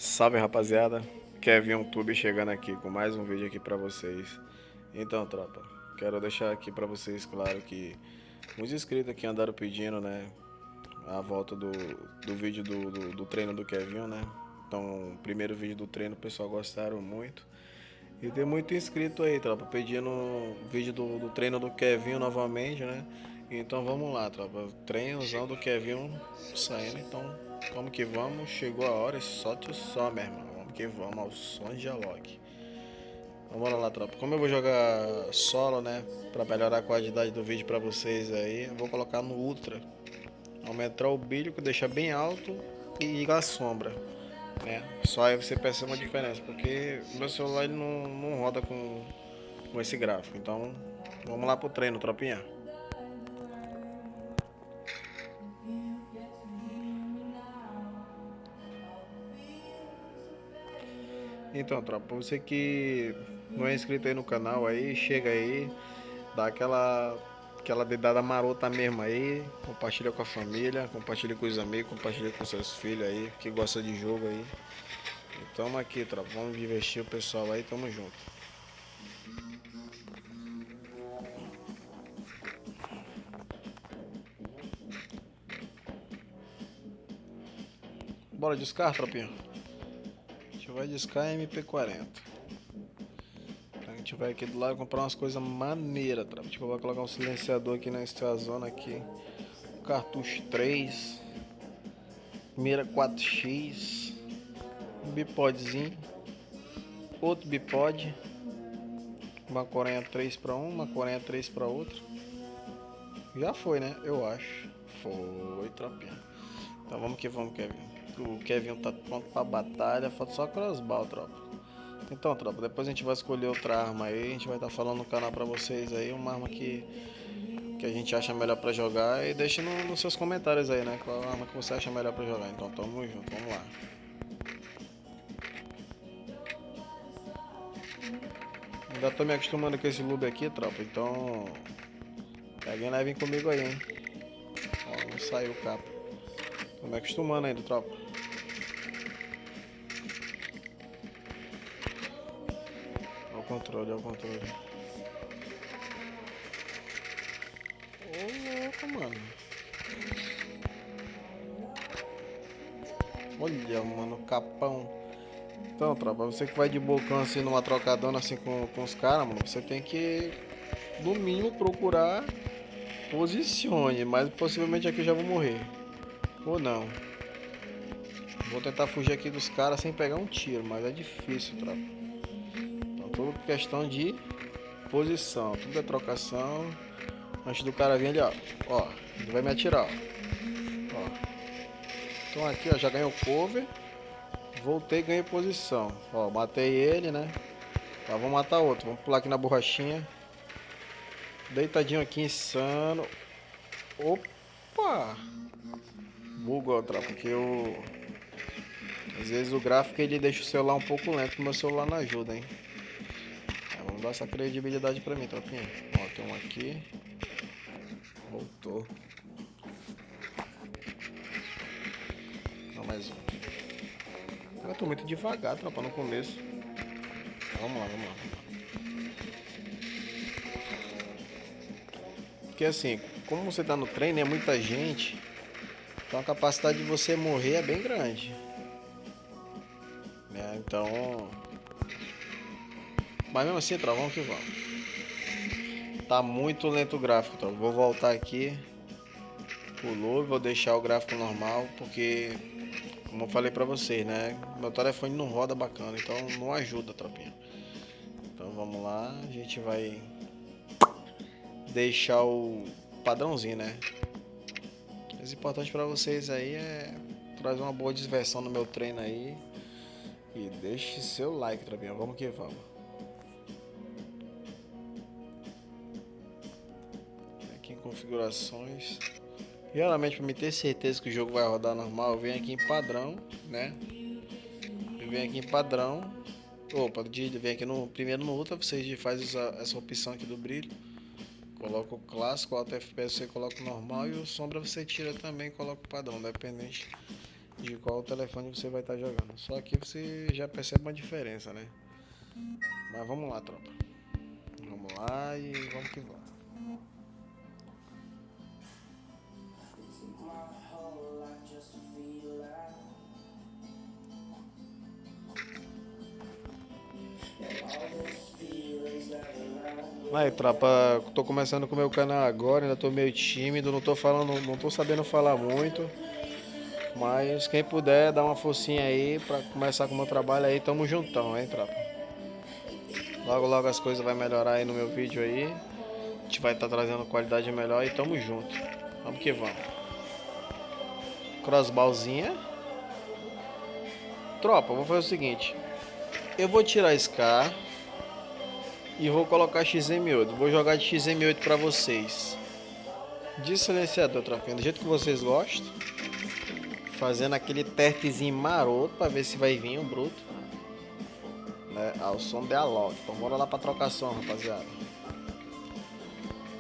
Salve rapaziada, Kevin YouTube chegando aqui com mais um vídeo aqui pra vocês. Então tropa, quero deixar aqui pra vocês claro que muitos inscritos aqui andaram pedindo, né, a volta do vídeo do treino do Kevin, né. Então, o primeiro vídeo do treino o pessoal gostaram muito. E tem muito inscrito aí, tropa, pedindo vídeo do treino do Kevin novamente, né. Então vamos lá, tropa, treinozão do Kevin saindo, então vamos que vamos, chegou a hora, solte o som, meu irmão. Vamos que vamos, ao som de Alok. Então bora lá, tropa. Como eu vou jogar solo, né, pra melhorar a qualidade do vídeo pra vocês aí, eu vou colocar no Ultra. Aumentar o brilho, que deixa bem alto e ligar a sombra, né. Só aí você percebe uma diferença, porque o meu celular ele não roda com esse gráfico. Então vamos lá pro treino, tropinha. Então, tropa, você que não é inscrito aí no canal aí, chega aí, dá aquela dedada marota mesmo aí, compartilha com a família, compartilha com os amigos, compartilha com seus filhos aí, que gosta de jogo aí. E tamo aqui, tropa, vamos divertir o pessoal aí, tamo junto. Bora discar, tropinha? A gente vai discar MP40. A gente vai aqui do lado comprar umas coisas maneiras, tropa. Tipo, eu vou colocar um silenciador aqui na Zona aqui. Cartucho 3, mira 4x, um bipodzinho, outro bipod, uma coreia 3 para um, uma coreia 3 para outro. Já foi, né? Eu acho. Foi, tropinha. Então vamos que vamos, Kevin. O Kevin tá pronto pra batalha, falta só crossbow, tropa. Então, tropa, depois a gente vai escolher outra arma aí, a gente vai estar falando no canal pra vocês aí, uma arma que a gente acha melhor pra jogar, e deixe nos seus comentários aí, né, qual arma que você acha melhor pra jogar. Então tamo junto, vamos lá. Ainda tô me acostumando com esse loop aqui, tropa, então peguem leve comigo aí, hein. Ó, não saiu o capa. Tô me acostumando ainda, tropa. Olha o controle, olha o controle. Ô louco, mano. Olha, mano, capão. Então, tropa, você que vai de bocão assim numa trocadona assim com os caras, mano, você tem que, no mínimo, procurar posicione, mas possivelmente aqui eu já vou morrer. Ou não. Vou tentar fugir aqui dos caras sem pegar um tiro, mas é difícil, tropa. Então, tudo questão de posição, tudo é trocação. Antes do cara vir ali, ó. Ó, ele vai me atirar, ó. Então aqui, ó, já ganhou cover. Voltei e ganhei posição. Ó, matei ele, né? Tá, vamos matar outro. Vamos pular aqui na borrachinha. Deitadinho aqui, insano. Opa! Bugou, tropa, porque eu... Às vezes o gráfico ele deixa o celular um pouco lento, meu celular não ajuda, hein? Vamos dar essa credibilidade pra mim, tropinha. Ó, tem um aqui. Voltou. Não, mais um. Eu tô muito devagar, tropa, no começo. Vamos lá, vamos lá. Porque assim, como você tá no treino, é muita gente. Então a capacidade de você morrer é bem grande, né? Então... Mas mesmo assim, tropa, vamos que vamos. Tá muito lento o gráfico, tropa. Vou voltar aqui. Pulou e vou deixar o gráfico normal, porque... Como eu falei pra vocês, né? Meu telefone não roda bacana, então não ajuda, tropinha. Então vamos lá, a gente vai deixar o padrãozinho, né? O importante pra vocês aí é trazer uma boa diversão no meu treino aí. E deixe seu like, tropinha. Vamos que vamos. Aqui em configurações. Geralmente, para me ter certeza que o jogo vai rodar normal, eu venho aqui em padrão, né? Eu venho aqui em padrão. Opa, vem aqui no primeiro no Ultra, você faz essa opção aqui do brilho. Coloca o clássico, o Auto FPS você coloca o normal e o sombra você tira também e coloca o padrão, dependente de qual telefone você vai estar jogando. Só que você já percebe uma diferença, né? Mas vamos lá, tropa. Vamos lá e vamos que vamos. Aí, tropa, tô começando com o meu canal agora, ainda tô meio tímido, não tô sabendo falar muito. Mas quem puder dar uma forcinha aí pra começar com o meu trabalho aí, tamo juntão, hein, tropa. Logo logo as coisas vai melhorar aí no meu vídeo aí. A gente vai estar trazendo qualidade melhor e tamo junto. Vamos que vamos. Crossballzinha. Tropa, vou fazer o seguinte. Eu vou tirar Scar e vou colocar XM8. Vou jogar de XM8 pra vocês. De silenciador, tropinha, do jeito que vocês gostam. Fazendo aquele testezinho maroto pra ver se vai vir o bruto. Né? Ao som da Alok. Então bora lá pra trocação, rapaziada.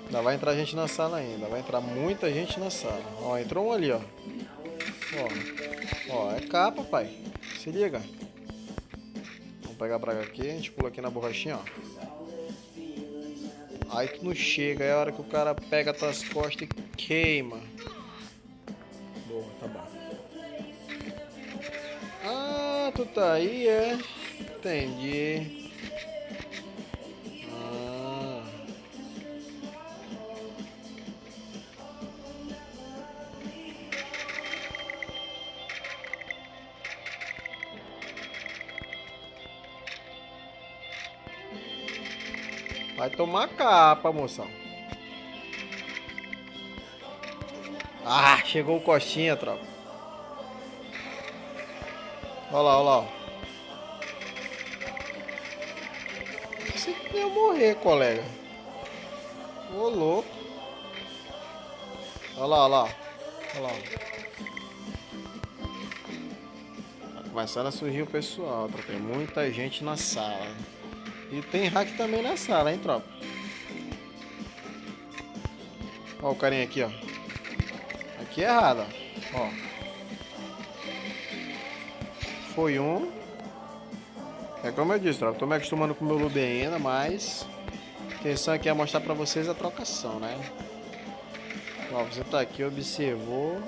Ainda vai entrar gente na sala ainda. Vai entrar muita gente na sala. Ó, entrou um ali, ó. Ó, é capa, pai. Se liga. Vamos pegar pra cá aqui. A gente pula aqui na borrachinha, ó. Aí tu não chega. É a hora que o cara pega tuas costas e queima. Boa, tá bom. Ah, tu tá aí, é? Entendi. Vai tomar capa, moção. Ah, chegou o Costinha, tropa. Olha lá, olha lá. Você que ia morrer, colega. Ô, louco. Olha lá, olha lá. Olha lá. Tá começando a surgir o pessoal, tropa. Tem muita gente na sala. E tem hack também na sala, hein, tropa. Ó o carinha aqui, ó. Aqui é errado, ó. Foi um. É como eu disse, tropa. Tô me acostumando com o meu Lube ainda, mas a intenção aqui é mostrar pra vocês a trocação, né? Ó, você tá aqui, observou.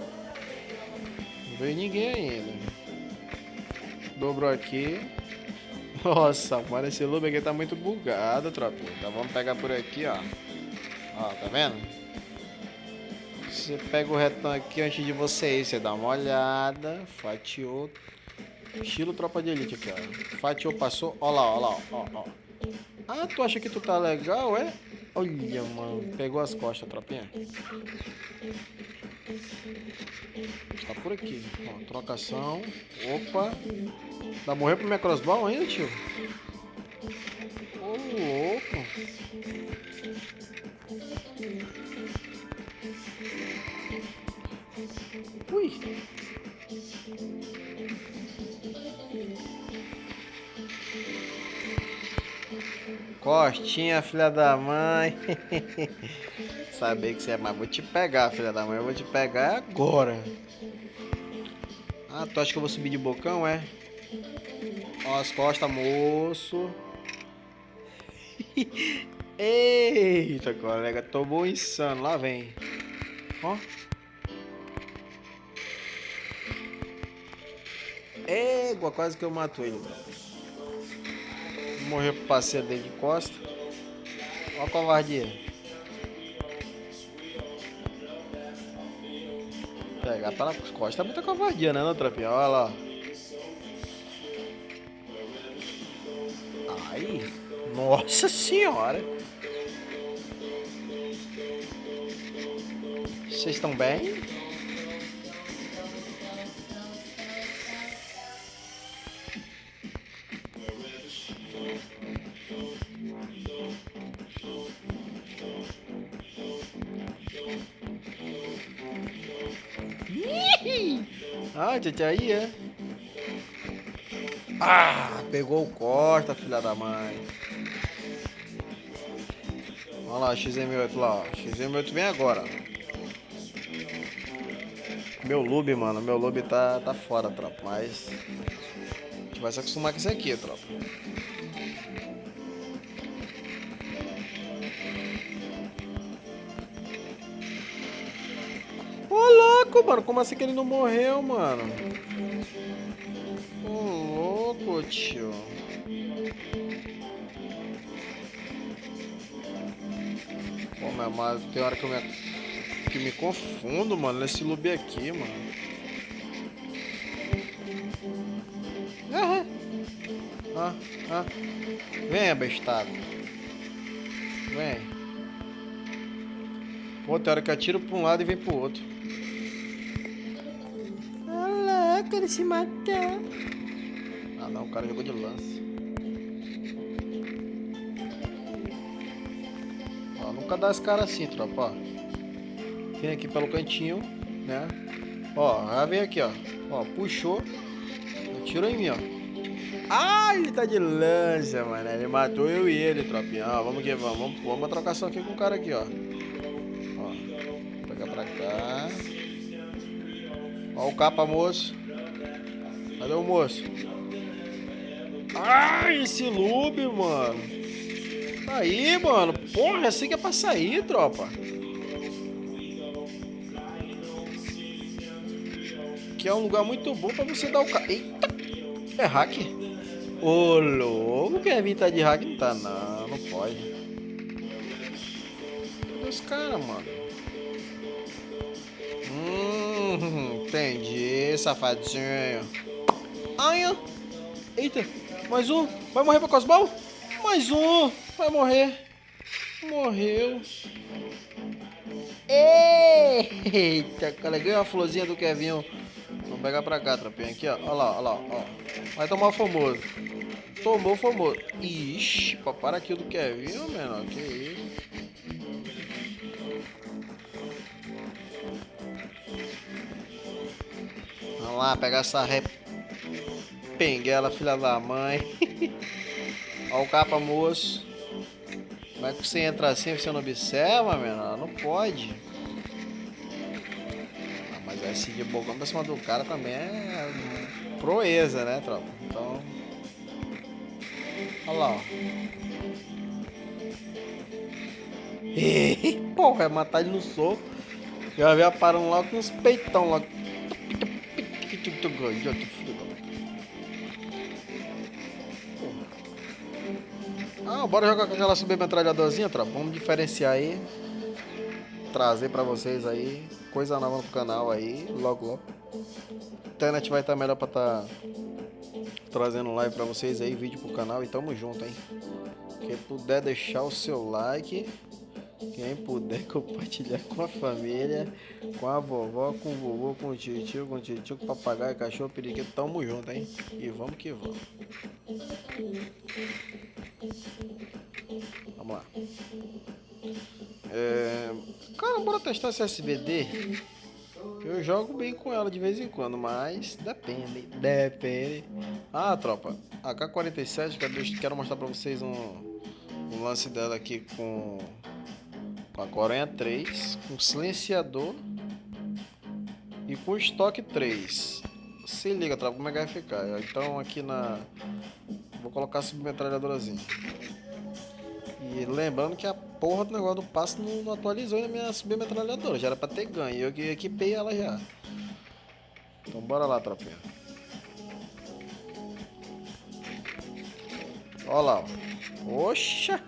Não veio ninguém ainda. Dobrou aqui. Nossa, mano, esse Lube aqui tá muito bugado, tropa. Então vamos pegar por aqui, ó. Ó, tá vendo? Você pega o retão aqui antes de você ir, você dá uma olhada, fatiou. Estilo tropa de elite aqui, ó. Fatiou, passou, ó lá, ó lá, ó, ó. Ah, tu acha que tu tá legal, é? Olha, mano, pegou as costas, tropinha. Tá por aqui, ó, trocação. Opa. Vai morrer pro minha crossbow ainda, tio? Ô, louco. Ui. Costinha, filha da mãe. Sabia que você é, mas vou te pegar, filha da mãe. Eu vou te pegar agora. Ah, tu acha que eu vou subir de bocão, é? Ó as costas, moço. Eita, colega, tomou insano. Lá vem. Ó. Égua, quase que eu mato ele. Morreu pro parceiro dele de costa. Ó a covardia. Pegar pelas costas é muita covardia, né, tropinha? Olha lá. Ai, nossa senhora. Vocês estão bem? Ah, tia aí, é? Ah, pegou o Costa, filha da mãe. Olha lá, XM8 lá, ó. XM8 vem agora. Meu lube, mano, meu lube tá fora, tropa. Mas a gente vai se acostumar com isso aqui, tropa. Ô, louco, mano. Como assim que ele não morreu, mano? Ô, louco, tio. Pô, meu amado, tem hora que me confundo, mano, nesse lube aqui, mano. Ah, ah. Vem, abestado. Vem. Pô, tem hora que atira pra um lado e vem pro outro. Olha lá, quero se matar. Ah, não, o cara jogou de lance. Ó, nunca dá esse cara assim, tropa, ó. Vem aqui pelo cantinho, né? Ó, já vem aqui, ó. Ó, puxou. Atirou em mim, ó. Ah, ele tá de lança, mano. Ele matou eu e ele, tropinha. Ó, vamos que vamos. Vamos uma trocação aqui com o cara aqui, ó. Ó, vou pegar pra cá. Ó o capa, moço. Cadê o moço? Ai, esse lube, mano. Tá aí, mano. Porra, é assim que é pra sair, tropa. Que é um lugar muito bom pra você dar o ca... Eita! É hack? Ô, louco, quem vir tá de hack não tá, não. Não pode. Cadê os caras, mano? Entendi, safadinho. Ai, ó. Eita, mais um. Vai morrer pra Cosbal? Mais um. Vai morrer. Morreu. Eita, cara, ganhei uma florzinha do Kevinho. Vamos pegar pra cá, tropinha. Aqui, ó. Olha lá, olha lá, ó. Vai tomar o famoso. Tomou o famoso. Ixi, para aqui o do Kevinho, menor. Que isso? Vamos lá, pegar essa repenguela, filha da mãe. Ó o capa, moço. Como é que você entra assim e você não observa, menor? Não pode. Ah, mas esse de bocão pra cima do cara também é proeza, né, tropa? Então... Olha lá, ó. Porra, vai matar ele no soco. Já vi parando lá com uns peitão lá. Ah, bora jogar com aquela submetralhadorzinha, tropa. Vamos diferenciar aí. Trazer pra vocês aí. Coisa nova pro canal aí. Logo, logo. A internet vai estar melhor pra estar trazendo live pra vocês aí. Vídeo pro canal. E tamo junto, hein. Quem puder deixar o seu like. Quem puder compartilhar com a família, com a vovó, com o vovô, com o tio, com o papagaio, cachorro, periquito, tamo junto, hein? E vamos que vamos. Vamos lá. Cara, bora testar essa SVD. Eu jogo bem com ela de vez em quando, mas depende. Ah, tropa, AK-47, quero mostrar pra vocês um lance dela aqui com a Coronha 3, com silenciador e com estoque 3. Se liga, tropa, como é que vai ficar. Então aqui vou colocar a submetralhadorazinha. E lembrando que a porra do negócio do passe não atualizou na minha submetralhadora. Já era pra ter ganho. Eu equipei ela já. Então bora lá, tropinha. Olha lá, ó. Oxa!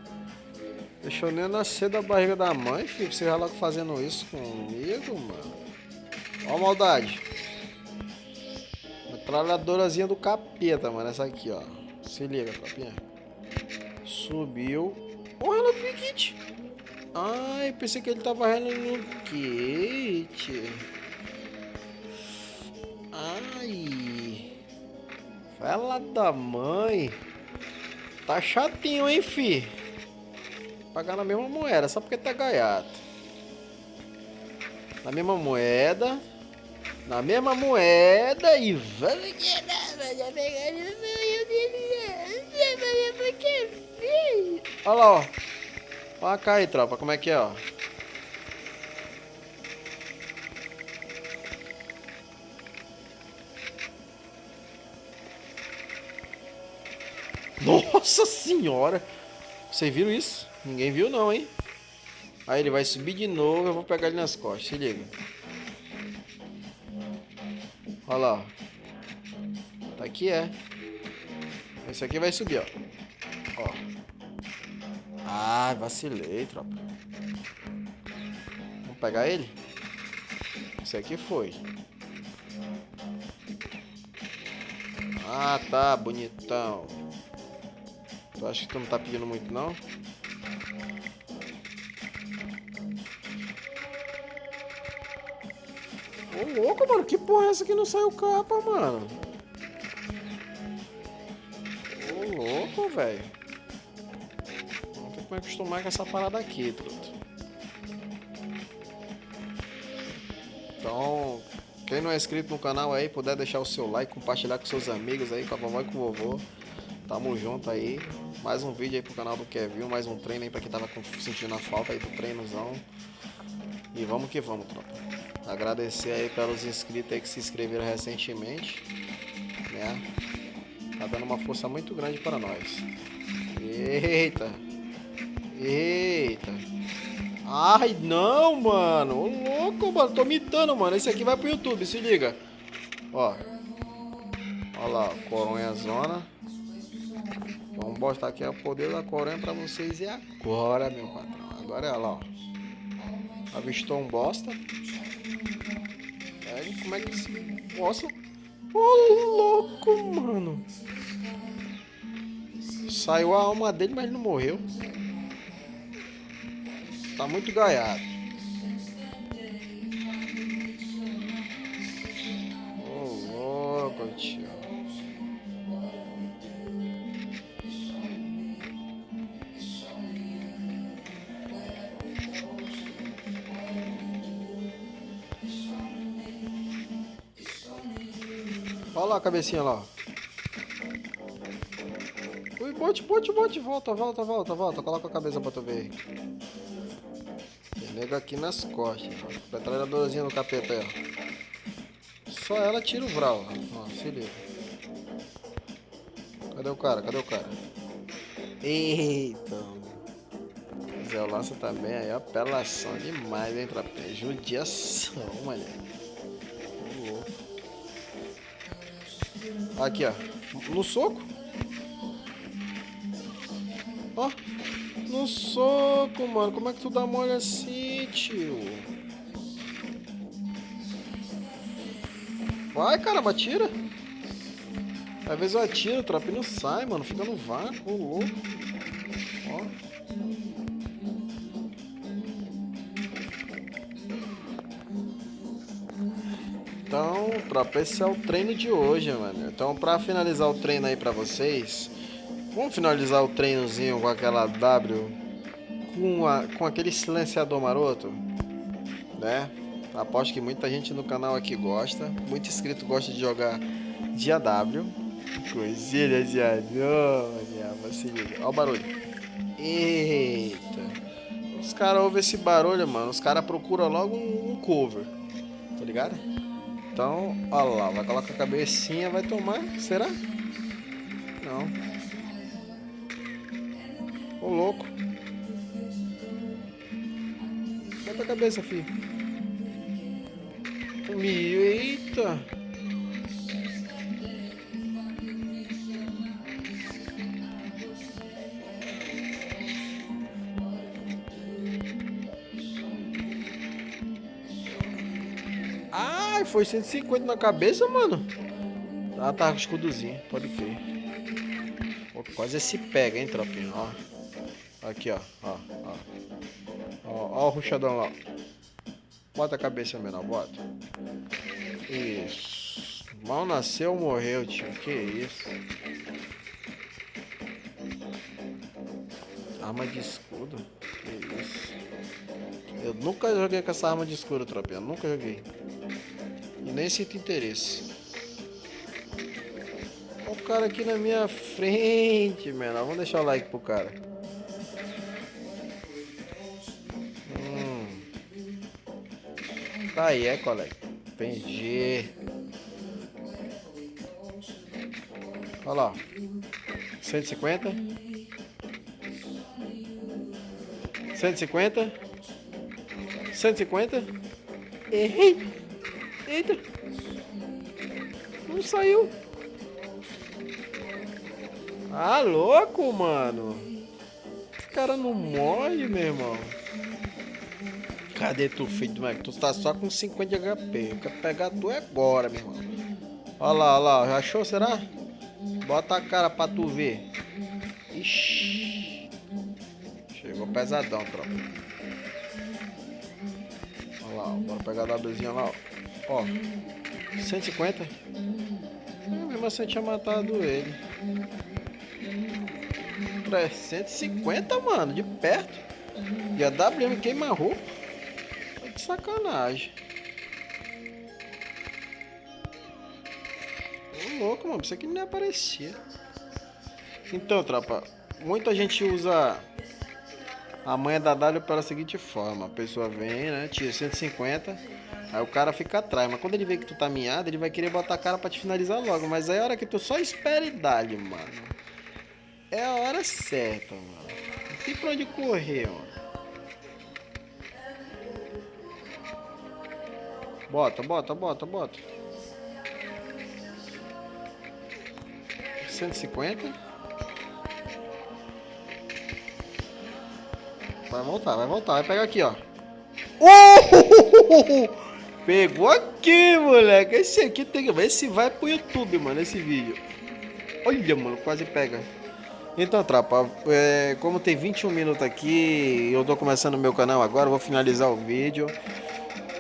Deixa eu nem nascer da barriga da mãe, filho. Você já logo fazendo isso comigo, mano. Ó a maldade. Metralhadorazinha do capeta, mano. Essa aqui, ó. Se liga, tropinha. Subiu. Porra, no kit. Ai, pensei que ele tava no kit. Ai. Fala da mãe. Tá chatinho, hein, fi? Pagar na mesma moeda, só porque tá gaiato. Na mesma moeda. Na mesma moeda e vamos. Olha lá, ó. Olha cá aí, tropa, como é que é, ó. Nossa senhora! Vocês viram isso? Ninguém viu não, hein? Aí ele vai subir de novo, eu vou pegar ele nas costas, se liga. Olha lá, ó. Tá aqui, é. Esse aqui vai subir, ó. Ó. Ah, vacilei, tropa. Vamos pegar ele? Esse aqui foi. Ah, tá, bonitão. Tu acha que tu não tá pedindo muito, não? Ô, louco, mano. Que porra é essa que não saiu capa, mano? Ô, louco, velho. Vamos ter que me acostumar com essa parada aqui, truto. Então, quem não é inscrito no canal aí, puder deixar o seu like, compartilhar com seus amigos aí, com a vovó e com o vovô. Tamo junto aí. Mais um vídeo aí pro canal do Kevin, mais um treino aí pra quem tava sentindo a falta aí do treinozão. E vamos que vamos, tropa. Agradecer aí pelos inscritos aí que se inscreveram recentemente, né? Tá dando uma força muito grande para nós. Eita! Eita! Ai, não, mano! Ô, louco, mano! Tô mitando, mano! Esse aqui vai pro YouTube, se liga! Ó. Ó lá, coronha zona. Vamos mostrar aqui o poder da coronha pra vocês. E agora, meu patrão? Agora é lá, ó. Avistou um bosta. Como é que se... Nossa! Ô, louco, mano! Saiu a alma dele, mas não morreu. Tá muito gaiado. Ô, louco, tio. Olha lá a cabecinha lá. Ui, bote, volta. Coloca a cabeça pra tu ver. Tem nego aqui nas costas. Ó. Metralhadorzinha no capeta aí, ó. Só ela tira o vral. Ó, se liga. Cadê o cara? Eita. Zé Lança também aí, apelação demais, hein, trapé? Judiação, moleque. Aqui, ó. No soco. Ó. No soco, mano. Como é que tu dá mole assim, tio? Vai, caramba, atira. Às vezes eu atiro, o trap não sai, mano. Fica no vácuo, louco. Ó. Então, tropa, esse é o treino de hoje, mano. Então, pra finalizar o treino aí pra vocês, vamos finalizar o treinozinho com aquela W, com aquele silenciador maroto, né? Aposto que muita gente no canal aqui gosta, muito inscrito gosta de jogar de AW. Coisinha de anônia, se liga. Olha o barulho. Eita. Os caras ouvem esse barulho, mano. Os caras procuram logo um cover. Tá ligado? Então, olha lá. Vai colocar a cabecinha, vai tomar. Será? Não. Ô, louco. Bota a cabeça, filho. Eita. Ai, foi 150 na cabeça, mano. Ah, tá com escudozinho, pode crer. Pô, quase esse pega, hein, tropinha, ó. Aqui, ó. Ó o ruchadão lá. Bota a cabeça menor, bota. Isso. Mal nasceu, morreu, tio. Que isso? Arma de escudo? Que isso? Eu nunca joguei com essa arma de escudo, tropinha. Nunca joguei. E nem sinto interesse. Olha o cara aqui na minha frente, menor. Vamos deixar o like pro cara. Tá aí, colega. Entendi. Olha lá. 150. 150. 150. Errei. Eita. Não saiu. Ah, louco, mano. Esse cara não morre, meu irmão. Cadê tu, filho do moleque? Tu tá só com 50 de HP. Eu quero pegar tu agora, meu irmão. Olha lá. Já achou, será? Bota a cara pra tu ver. Ixi. Chegou pesadão, tropa. Olha lá, bora pegar a Wzinha lá, ó. 150. Mesmo assim eu tinha matado ele. 350, mano, de perto. E a WM queima roupa. Que sacanagem. Ô, louco, mano, isso aqui nem aparecia. Então, tropa, muita gente usa a manha da W pela seguinte forma: a pessoa vem, né, tira 150, aí o cara fica atrás, mas quando ele vê que tu tá miado, ele vai querer botar a cara pra te finalizar logo, mas aí é a hora que tu só espera e dá-lhe, mano. É a hora certa, mano. Não tem pra onde correr, mano. Bota. 150. Vai voltar. Vai pegar aqui, ó. Pegou aqui, moleque. Esse aqui tem que ver. Esse vai pro YouTube, mano, esse vídeo. Olha, mano, quase pega. Então, tropa, como tem 21 minutos aqui, eu tô começando o meu canal agora, eu vou finalizar o vídeo.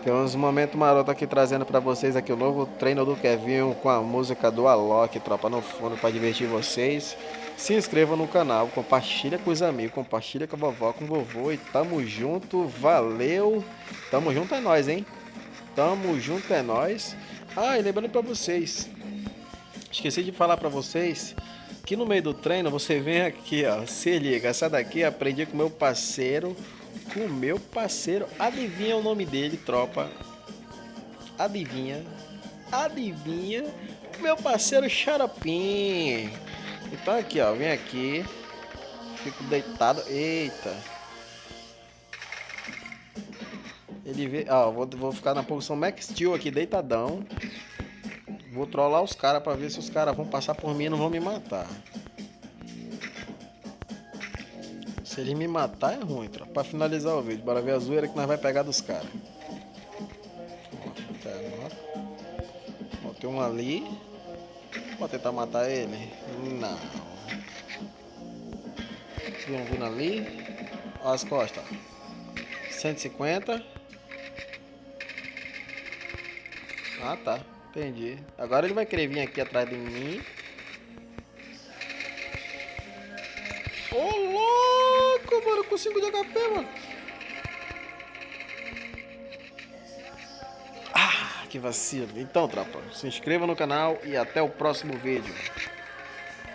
Tem uns momentos marotos aqui trazendo pra vocês aqui o novo treino do Kevinho com a música do Alok, tropa, no fundo, pra divertir vocês. Se inscreva no canal, compartilha com os amigos, compartilha com a vovó, com o vovô e tamo junto, valeu. Tamo junto é nóis, hein? Tamo junto é nóis. Ah, e lembrando pra vocês, esqueci de falar pra vocês que no meio do treino você vem aqui, ó, se liga, essa daqui aprendi com meu parceiro. Adivinha o nome dele, tropa? Adivinha? Meu parceiro Xaropim. Então aqui, ó, vem aqui. Fico deitado. Eita. Ele vê, ó, vou ficar na posição Max Steel aqui, deitadão. Vou trollar os caras pra ver se os caras vão passar por mim e não vão me matar. Se ele me matar é ruim, tropa. Pra finalizar o vídeo, bora ver a zoeira que nós vai pegar dos caras. Tem um ali. Vou tentar matar ele. Não. Tem um vindo ali. Olha as costas. 150. Ah, tá. Entendi. Agora ele vai querer vir aqui atrás de mim. Ô, louco, mano. Com 5 de HP, mano. Ah, que vacilo. Então, tropa, se inscreva no canal e até o próximo vídeo.